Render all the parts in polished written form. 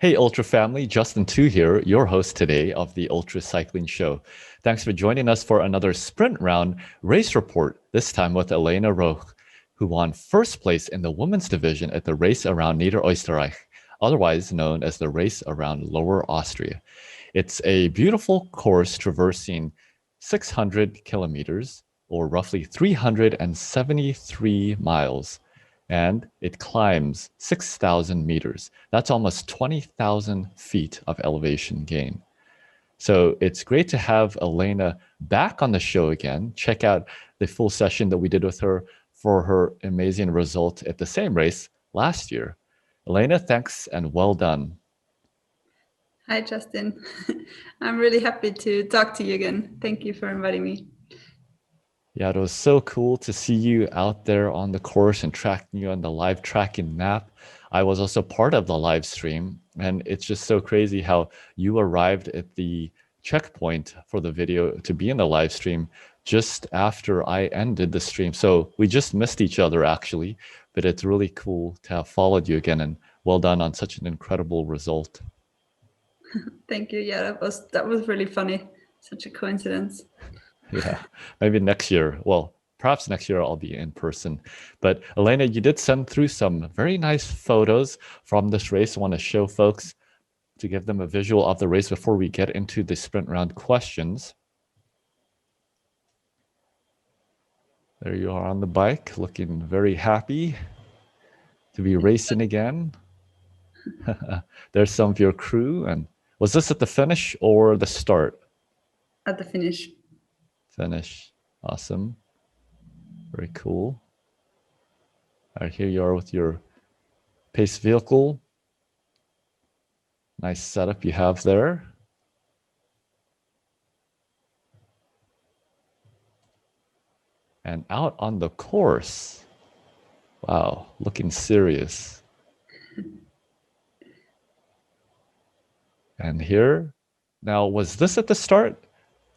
Hey, Ultra family, Justin Too here, your host today of the Ultra Cycling Show. Thanks for joining us for another sprint round race report, this time with Elena Roch, who won first place in the women's division at the Race Around Niederösterreich, otherwise known as the Race Around Lower Austria. It's a beautiful course traversing 600 kilometers, or roughly 373 miles, and it climbs 6,000 meters. That's almost 20,000 feet of elevation gain. So it's great to have Elena back on the show again. Check out the full session that we did with her for her amazing result at the same race last year. Elena, thanks and well done. Hi, Justin. I'm really happy to talk to you again. Thank you for inviting me. Yeah, it was so cool to see you out there on the course and tracking you on the live tracking map. I was also part of the live stream, and it's just so crazy how you arrived at the checkpoint for the video to be in the live stream just after I ended the stream. So we just missed each other actually, but it's really cool to have followed you again, and well done on such an incredible result. Thank you. Yeah, that was really funny. Such a coincidence. Yeah, maybe next year. Well, perhaps next year I'll be in person. But Elena, you did send through some very nice photos from this race. I want to show folks to give them a visual of the race before we get into the sprint round questions. There you are on the bike, looking very happy to be racing again. There's some of your crew. And was this at the finish or the start? At the finish. Finish. Awesome. Very cool. All right, here you are with your pace vehicle. Nice setup you have there. And out on the course. Wow, looking serious. And here, now was this at the start?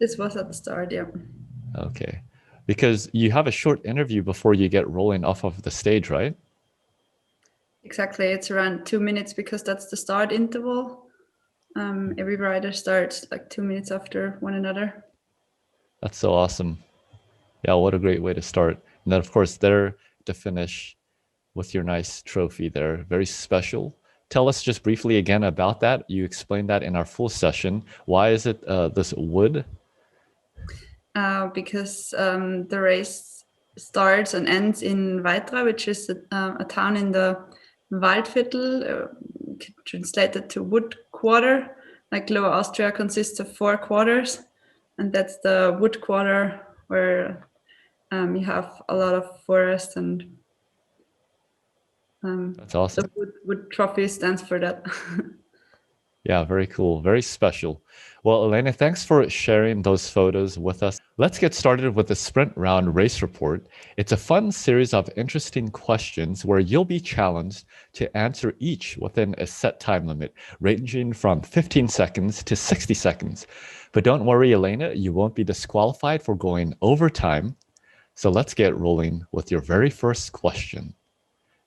This was at the start, yeah. Okay, because you have a short interview before you get rolling off of the stage, right? Exactly, it's around 2 minutes because that's the start interval. Every rider starts like 2 minutes after one another. That's so awesome. Yeah, what a great way to start. And then of course there to finish with your nice trophy there, very special. Tell us just briefly again about that. You explained that in our full session. Why is it this wood? Because the race starts and ends in Weitra, which is a town in the Waldviertel, translated to wood quarter. Like Lower Austria consists of 4 quarters, and that's the wood quarter where you have a lot of forest, and that's awesome. The wood trophy stands for that. Yeah, very cool. Very special. Well, Elena, thanks for sharing those photos with us. Let's get started with the sprint round race report. It's a fun series of interesting questions where you'll be challenged to answer each within a set time limit, ranging from 15 seconds to 60 seconds. But don't worry, Elena, you won't be disqualified for going over time. So let's get rolling with your very first question.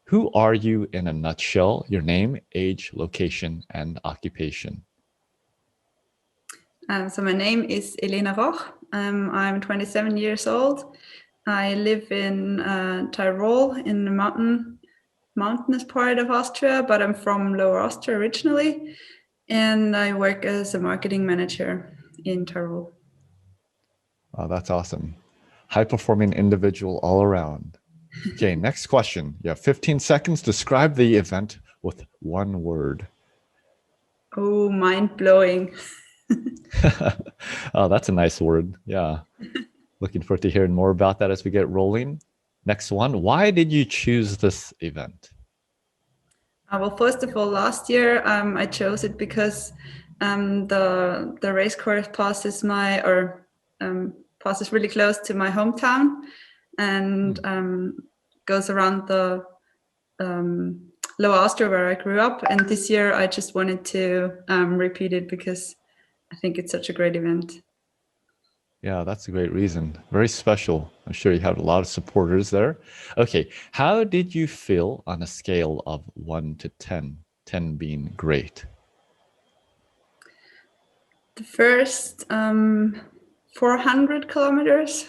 Who are you in a nutshell? Your name, age, location, and occupation. So my name is Elena Roch. I'm 27 years old. I live in Tyrol in the mountainous part of Austria, but I'm from Lower Austria originally. And I work as a marketing manager in Tyrol. Oh, that's awesome. High-performing individual all around. Okay, next question. You have 15 seconds. Describe the event with one word. Oh, mind-blowing. Oh, that's a nice word. Yeah. Looking forward to hearing more about that as we get rolling. Next one. Why did you choose this event? Well, first of all, last year I chose it because the race course passes passes really close to my hometown, and goes around the Lower Austria where I grew up. And this year I just wanted to repeat it because I think it's such a great event. Yeah, that's a great reason. Very special. I'm sure you have a lot of supporters there. Okay, how did you feel on a scale of 1 to 10, 10 being great? The first 400 kilometers,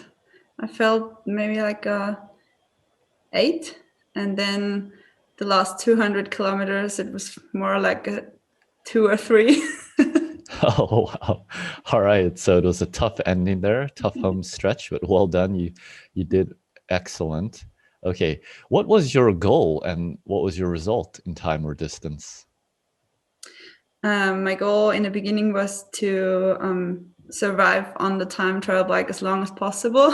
I felt maybe like a 8, and then the last 200 kilometers, it was more like a 2 or 3. Oh, wow. All right. So it was a tough ending there, tough home stretch, but well done. You did excellent. Okay. What was your goal and what was your result in time or distance? My goal in the beginning was to survive on the time trial bike as long as possible.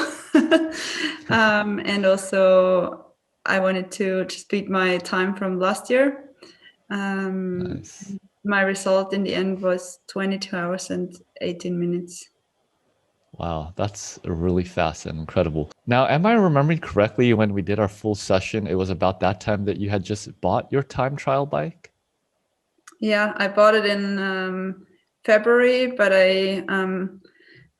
And also, I wanted to just beat my time from last year. Nice. My result in the end was 22 hours and 18 minutes. Wow, that's really fast and incredible. Now, am I remembering correctly when we did our full session, it was about that time that you had just bought your time trial bike? Yeah, I bought it in February, but I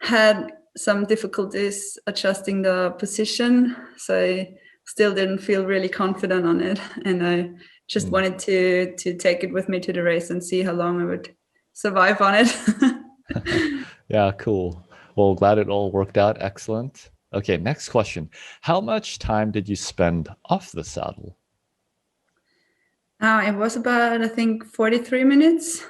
had some difficulties adjusting the position, so I still didn't feel really confident on it, and I just Hmm. wanted to take it with me to the race and see how long I would survive on it. Yeah, cool. Well, glad it all worked out. Excellent. Okay, next question. How much time did you spend off the saddle? It was about, I think, 43 minutes.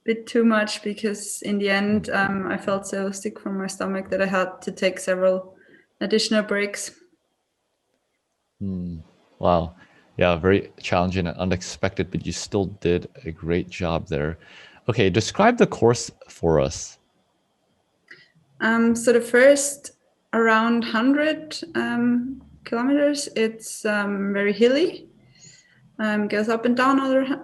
Bit too much because in the Hmm. end, I felt so sick from my stomach that I had to take several additional breaks. Hmm. Wow. Yeah, very challenging and unexpected, but you still did a great job there. Okay, describe the course for us. So the first around 100 kilometers, it's very hilly, goes up and down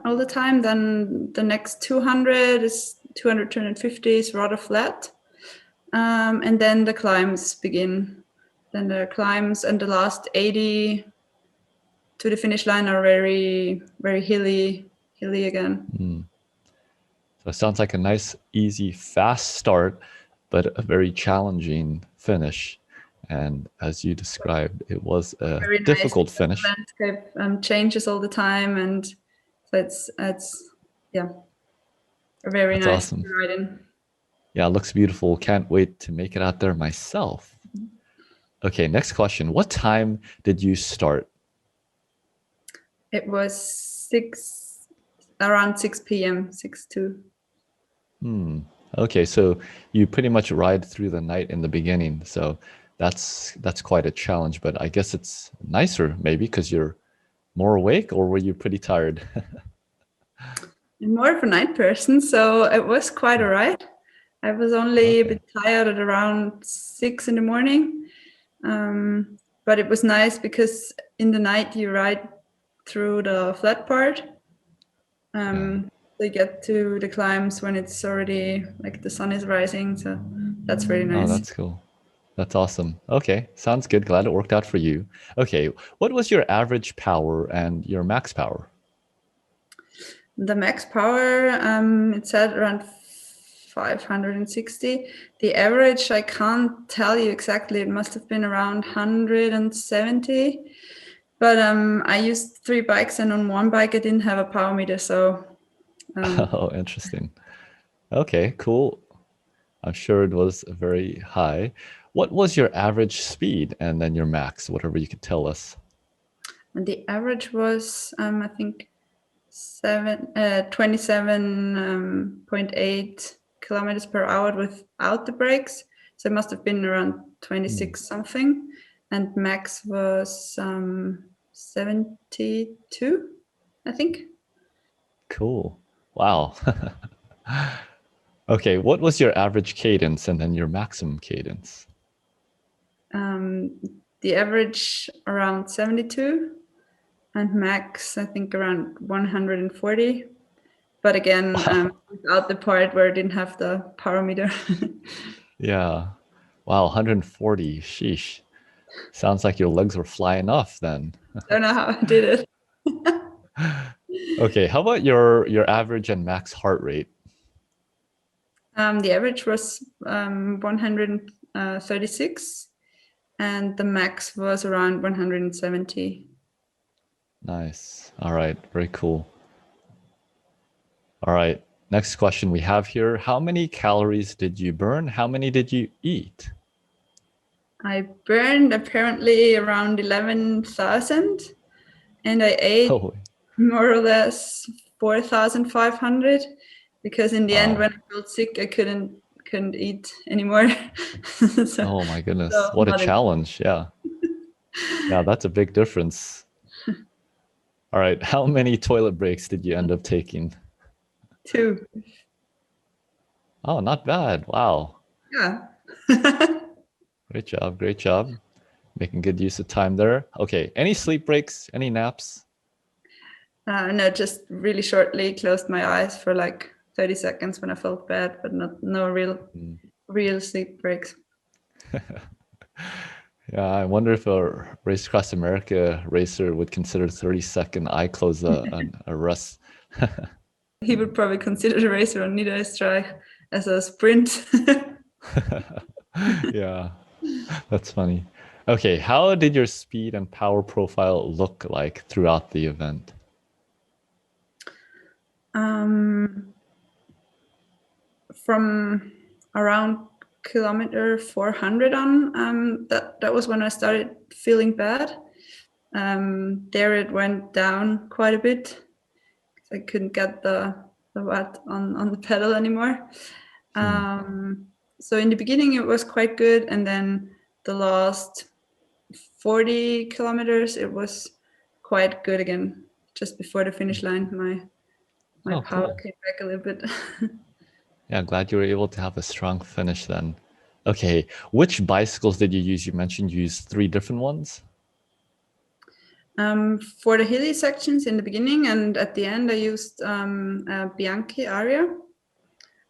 all the time. Then the next 200 is 200, 250 is rather flat. And then the climbs begin. Then the climbs and the last 80 to the finish line are very, very hilly again. Hmm. So it sounds like a nice, easy, fast start, but a very challenging finish. And as you described, it was a Very nice difficult because the finish. landscape changes all the time, and so it's yeah, very That's nice to awesome. ride in. Yeah, it looks beautiful. Can't wait to make it out there myself. Okay, next question. What time did you start? It was around 6 p.m., 6 to. Hmm. Okay, so you pretty much ride through the night in the beginning. So that's quite a challenge, but I guess it's nicer maybe because you're more awake, or were you pretty tired? I'm more of a night person, so it was quite a ride. I was only a Okay. bit tired at around 6 in the morning, but it was nice because in the night you ride through the flat part. Yeah. They get to the climbs when it's already like the sun is rising, so that's really Oh, nice. that's cool. That's awesome. Okay, sounds good. Glad it worked out for you. Okay, what was your average power and your max power? The max power, it's at around 560. The average, I can't tell you exactly. It must have been around 170. But I used 3 bikes, and on one bike I didn't have a power meter, so Oh, interesting. Okay, cool. I'm sure it was very high. What was your average speed and then your max, whatever you could tell us? and the average was I think 27.8 kilometers per hour without the brakes. So it must have been around Hmm, 26 something. And max was 72, I think. cool. Wow. Okay, what was your average cadence and then your maximum cadence? Um, the average around 72, and max, I think, around 140. But again, Wow. without the part where I didn't have the power meter. Yeah. Wow, 140. Sheesh. Sounds like your legs were flying off then. Don't know how I did it. Okay, how about your average and max heart rate? The average was 136, and the max was around 170. Nice. All right, very cool. All right. Next question we have here. How many calories did you burn? How many did you eat? I burned apparently around 11,000, and I ate Oh, more or less 4,500, because in the end, wow. when I felt sick, I couldn't eat anymore. so, Oh my goodness. so What a not challenge. Yeah. Yeah, that's a big difference. All right. How many toilet breaks did you end up taking? two. Oh, not bad. Wow. Yeah. Great job. Great job. Making good use of time there. Okay. Any sleep breaks? Any naps? No, just really shortly closed my eyes for like 30 seconds when I felt bad, but no Mm. real sleep breaks. Yeah, I wonder if a Race Across America racer would consider 30-second eye close a rest. He would probably consider the Race Around Niederösterreich as a sprint. Yeah, that's funny. Okay, how did your speed and power profile look like throughout the event? From around kilometer 400 on, that was when I started feeling bad. There it went down quite a bit. I couldn't get the watt on the pedal anymore. So in the beginning it was quite good, and then the last 40 kilometers it was quite good again. Just before the finish line, my Oh, power cool. came back a little bit. Yeah, glad you were able to have a strong finish then. Okay, which bicycles did you use? You mentioned you used three different ones. For the hilly sections in the beginning and at the end, I used a Bianchi Aria.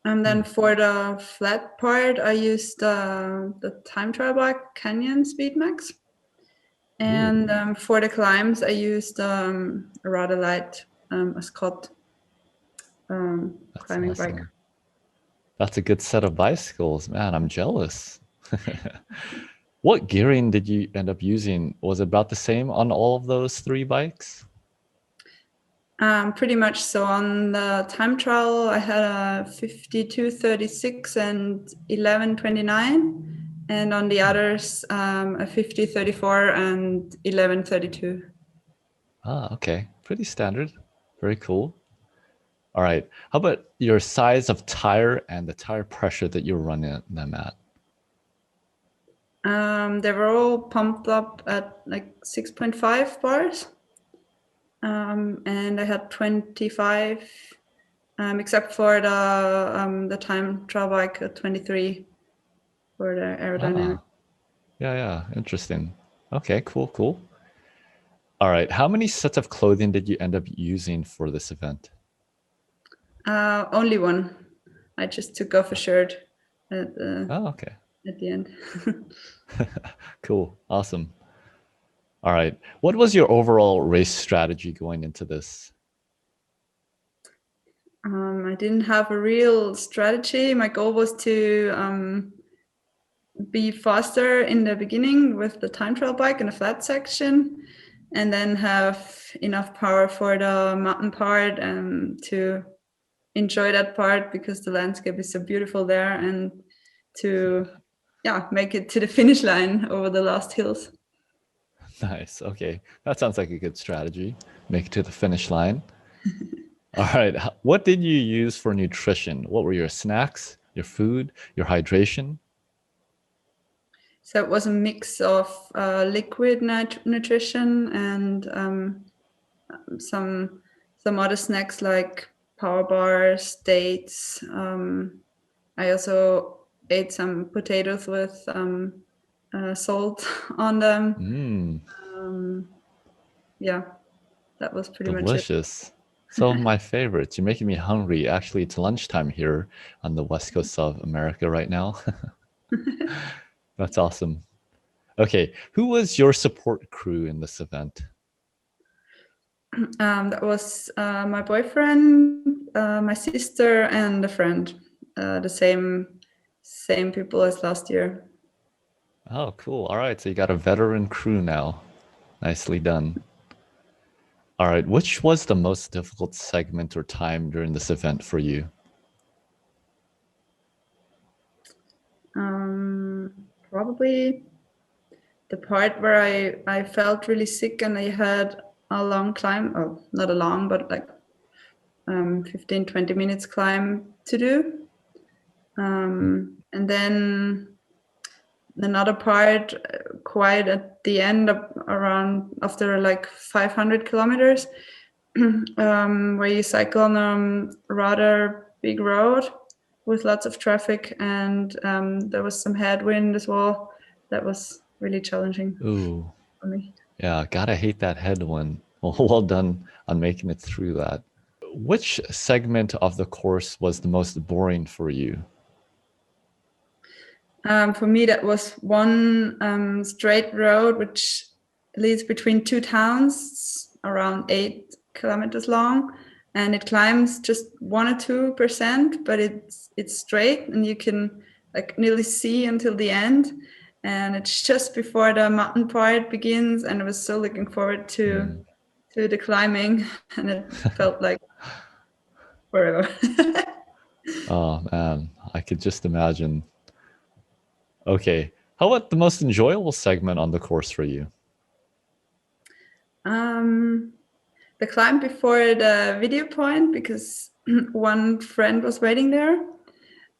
And then for the flat part, I used the time trial bike Canyon Speedmax. And for the climbs, I used a rather light Scott That's climbing bike. awesome. That's a good set of bicycles. Man, I'm jealous. What gearing did you end up using? Was it about the same on all of those three bikes? Pretty much. So on the time trial, I had a 5236 and 1129, and on the others, a 5034 and 1132. Ah, okay. Pretty standard. Very cool. All right. How about your size of tire and the tire pressure that you're running them at? They were all pumped up at like 6.5 bars, and I had 25, except for the time trial bike at 23 for the aerodynamic. Ah, yeah. Interesting. Okay, cool. All right. How many sets of clothing did you end up using for this event? Only one. I just took off a shirt at Oh, okay. the end. Cool. Awesome. All right. What was your overall race strategy going into this? I didn't have a real strategy. My goal was to be faster in the beginning with the time trial bike in the flat section, and then have enough power for the mountain part and to enjoy that part because the landscape is so beautiful there, and to make it to the finish line over the last hills. Nice. Okay. That sounds like a good strategy. Make it to the finish line. All right. What did you use for nutrition? What were your snacks, your food, your hydration? So it was a mix of liquid nutrition and some other snacks like power bars, dates. I also ate some potatoes with salt on them. Mmm, Yeah, that was pretty much it. delicious. Some of my favorites. You're making me hungry. Actually, it's lunchtime here on the west coast of America right now. That's awesome. Okay. Who was your support crew in this event? That was my boyfriend, my sister, and a friend. The same people as last year. Oh, cool. All right. So you got a veteran crew now. Nicely done. All right. Which was the most difficult segment or time during this event for you? probably the part where I felt really sick and I had a long climb, oh, not a long, but like 15, 20 minutes climb to do. And then another part quite at the end, around after like 500 kilometers, where you cycle on a rather big road with lots of traffic, and there was some headwind as well. That was really challenging Ooh, for me. yeah, gotta hate that headwind. Well done on making it through that. Which segment of the course was the most boring for you? For me, that was one straight road which leads between two towns, around 8 kilometers long, and it climbs just 1 or 2%, but it's straight and you can like nearly see until the end. And it's just before the mountain part begins, and I was so looking forward to the climbing, and it felt like forever. Oh man, I could just imagine. Okay, how about the most enjoyable segment on the course for you? The climb before the video point, because one friend was waiting there,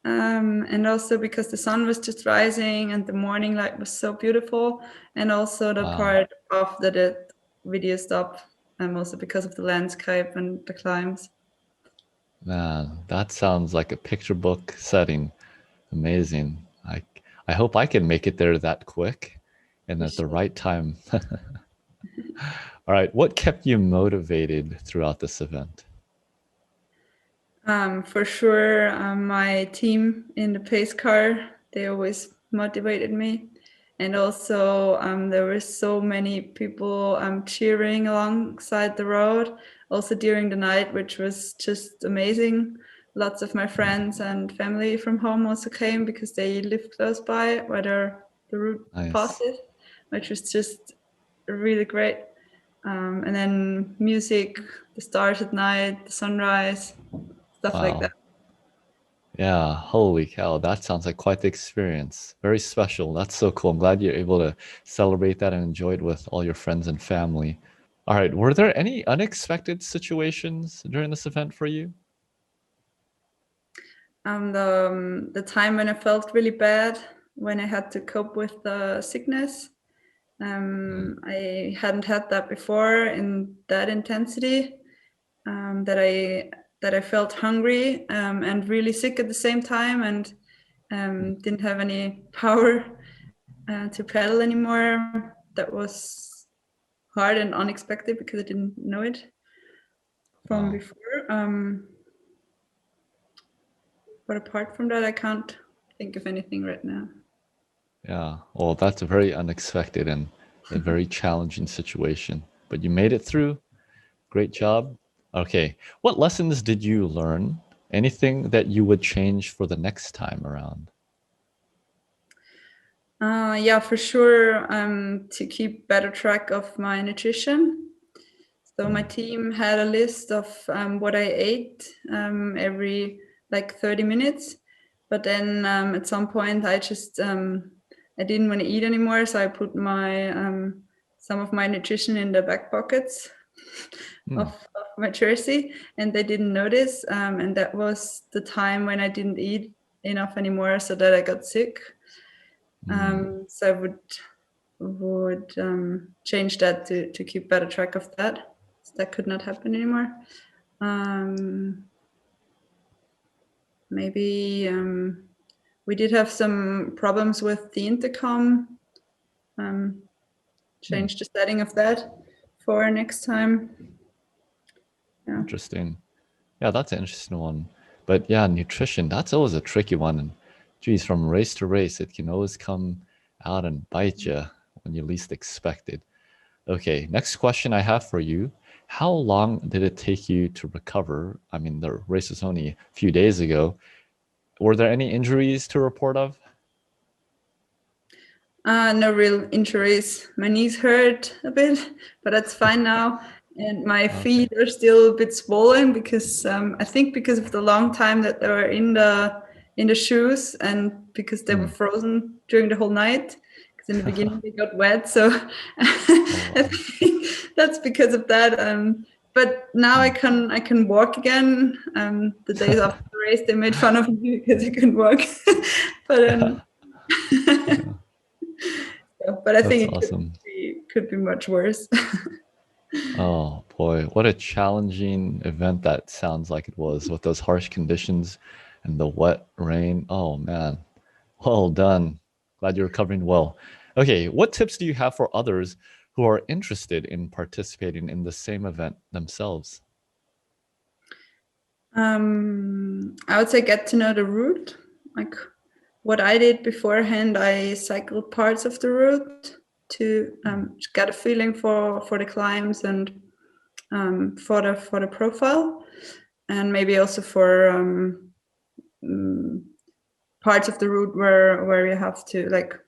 and also because the sun was just rising and the morning light was so beautiful, and also the Wow, part after the video stop, and also because of the landscape and the climbs. man, that sounds like a picture book setting. Amazing. I hope I can make it there that quick and You at the should. right time. All right, what kept you motivated throughout this event? For sure, my team in the pace car, they always motivated me. And also, there were so many people cheering alongside the road, also during the night, which was just amazing. Lots of my friends and family from home also came because they live close by where the route Nice. passes, which was just really great. And then music, the stars at night, the sunrise, stuff like that. Wow. Yeah, holy cow. That sounds like quite the experience. Very special. That's so cool. I'm glad you're able to celebrate that and enjoy it with all your friends and family. All right, were there any unexpected situations during this event for you? The time when I felt really bad, when I had to cope with the sickness. I hadn't had that before in that intensity. That I felt hungry and really sick at the same time, and didn't have any power to pedal anymore. That was hard and unexpected because I didn't know it from Wow. before. But apart from that, I can't think of anything right now. Yeah. Well, that's a very unexpected and a very challenging situation, but you made it through. Great job. Okay. What lessons did you learn? Anything that you would change for the next time around? Yeah, for sure. To keep better track of my nutrition. So my team had a list of what I ate every like 30 minutes, but then at some point I didn't want to eat anymore, so I put my some of my nutrition in the back pockets Hmm. of my jersey, and they didn't notice, and that was the time when I didn't eat enough anymore, so that I got sick. So I would change that to keep better track of that. So that could not happen anymore. Maybe we did have some problems with the intercom. Change the setting of that for next time. Yeah. Interesting. Yeah, that's an interesting one. But yeah, nutrition, that's always a tricky one. And geez, from race to race, it can always come out and bite you when you least expect it. Okay, next question I have for you. How long did it take you to recover? I mean, the race was only a few days ago. Were there any injuries to report of? No real injuries. My knees hurt a bit, but that's fine now. And my Okay. feet are still a bit swollen because I think because of the long time that they were in the shoes, and because they were frozen during the whole night. Because in the beginning they got wet, so I think that's because of that. But now I can walk again. The days after the race, they made fun of me because I couldn't walk. But but I That's think awesome. could be much worse. Oh boy, what a challenging event that sounds like it was with those harsh conditions and the wet rain. Oh man, well done. Glad you're recovering well. Okay, what tips do you have for others who are interested in participating in the same event themselves? I would say get to know the route. Like what I did beforehand, I cycled parts of the route to get a feeling for the climbs and for the profile, and maybe also for parts of the route where you have to like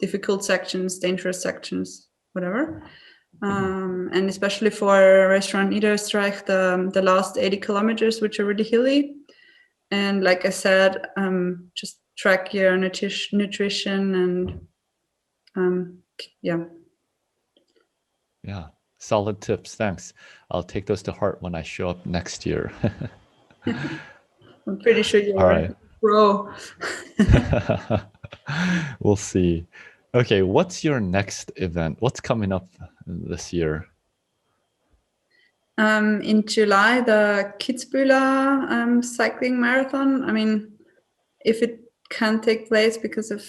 difficult sections, dangerous sections, whatever. And especially for Race Around Niederösterreich, the last 80 kilometers, which are really hilly. And like I said, just track your nutrition and yeah. Yeah, solid tips. Thanks. I'll take those to heart when I show up next year. I'm pretty sure All you're right. a pro. We'll see. Okay, what's your next event? What's coming up this year? In July, the Kitzbühel cycling marathon. I mean, if it can take place because of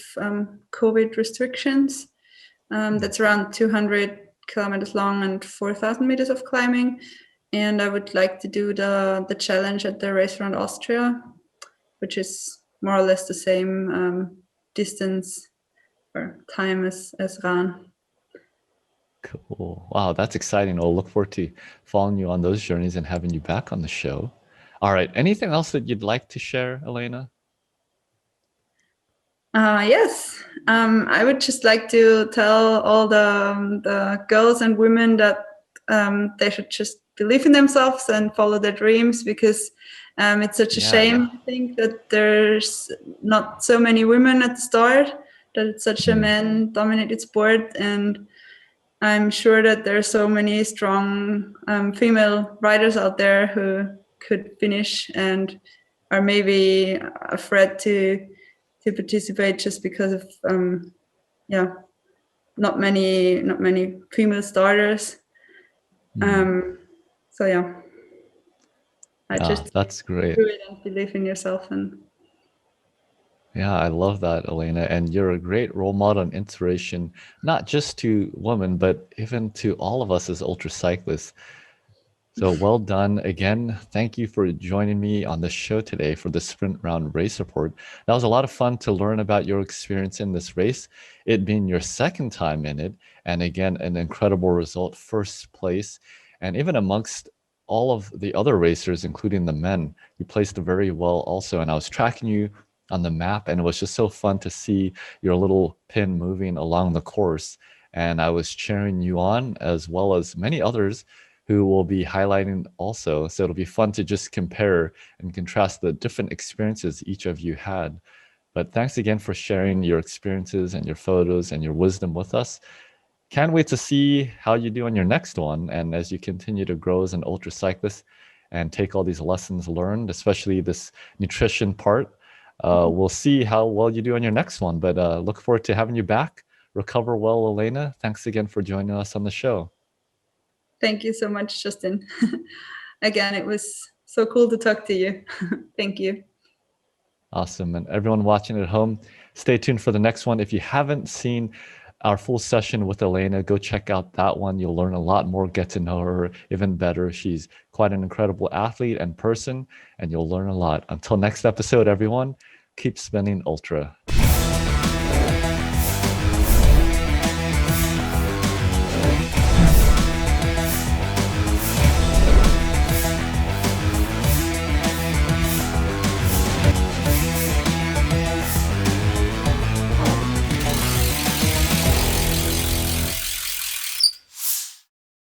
COVID restrictions, that's around 200 kilometers long and 4,000 meters of climbing. And I would like to do the challenge at the Race Around Austria, which is more or less the same distance or time as RAN. Cool. Wow, that's exciting. I'll look forward to following you on those journeys and having you back on the show. All right. Anything else that you'd like to share, Elena? Yes, I would just like to tell all the girls and women that they should just believe in themselves and follow their dreams, because it's such a shame, I think, that there's not so many women at the start, that it's such a man-dominated sport, and I'm sure that there are so many strong female riders out there who could finish and are maybe afraid to participate just because of not many female starters. So yeah, I just that's great. do it and believe in yourself. And Yeah, I love that, Elena. And you're a great role model and inspiration, not just to women, but even to all of us as ultra cyclists. So well done again. Thank you for joining me on the show today for the Sprint Round Race Report. That was a lot of fun to learn about your experience in this race, it being your second time in it. And again, an incredible result, first place. And even amongst all of the other racers, including the men, you placed very well also. And I was tracking you on the map, and it was just so fun to see your little pin moving along the course. And I was cheering you on, as well as many others who will be highlighting also. So it'll be fun to just compare and contrast the different experiences each of you had. But thanks again for sharing your experiences and your photos and your wisdom with us. Can't wait to see how you do on your next one. And as you continue to grow as an ultra cyclist and take all these lessons learned, especially this nutrition part, we'll see how well you do on your next one. But look forward to having you back. Recover well, Elena. Thanks again for joining us on the show. Thank you so much, Justin. Again, it was so cool to talk to you. Thank you. Awesome. And everyone watching at home, stay tuned for the next one. If you haven't seen our full session with Elena, go check out that one. You'll learn a lot more, get to know her even better. She's quite an incredible athlete and person, and you'll learn a lot. Until next episode, everyone, keep spinning ultra.